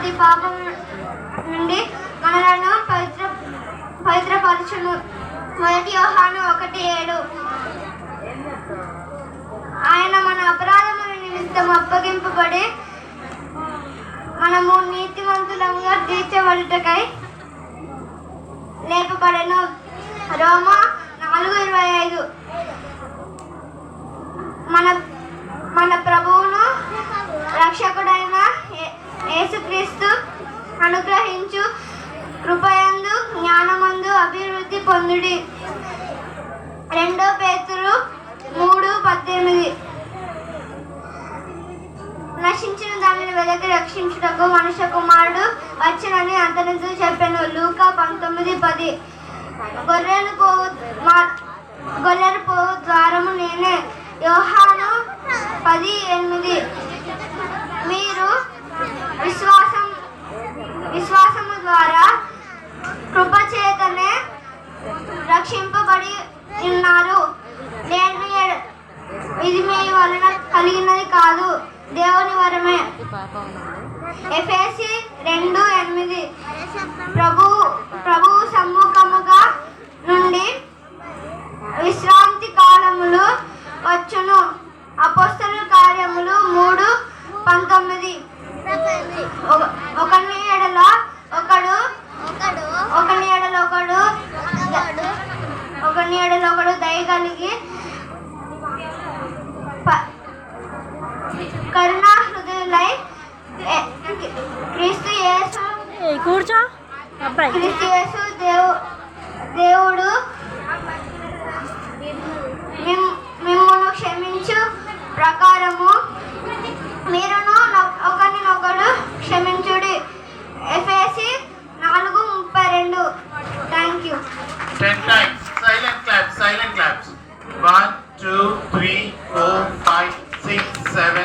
ప్రతి పాపం నుండి మనలను పవిత్రపరచును. 1 యోహాను 1:7. ఆయన మన అపరాధముల నిమిత్తం అప్పగింపబడి మనము నీతివంతులంగా తీర్చబడుటకై లేపబడెను. రోమా 4:25. మన ప్రభువును రక్షకుడైన యేసుక్రీస్తు అనుగ్రహించు కృపయందు జ్ఞానమందు అభివృద్ధి పొందుడి. 2 పేతురు 3:18. నశించిన దానిని వెదకి రక్షించుటకు మనుష్య కుమారుడు వచ్చినని అతనితో చెప్పాను. లూకా 19:10. గొర్రెలు పోవు ద్వారము నేనే. యోహాను 10:8. మీరు విశ్వాసము ద్వారా కృపచేతనే రక్షింపబడి ఉన్నారు. ఇది మీ వలన కలిగినది కాదు, దేవుని వరమే. ఎఫెసీ 2:8. ప్రభువు సమ్ముఖముగా నుండి విశ్రాంతి కాలములు వచ్చును. అపోస్తలుల కార్యములు 3:19. ఒకని ఎడల ఒకడు దయ కలిగి కరుణా హృదయులై క్రీస్తు యేసు దేవుడు మిమ్మును క్షమించు ప్రకారము మీరును ఒకరినొకరు క్షమించుడి. ఎఫెసీ 4:32. Thank you. 10 times. Silent claps. 1, 2, 3, 4, 5, 6, 7,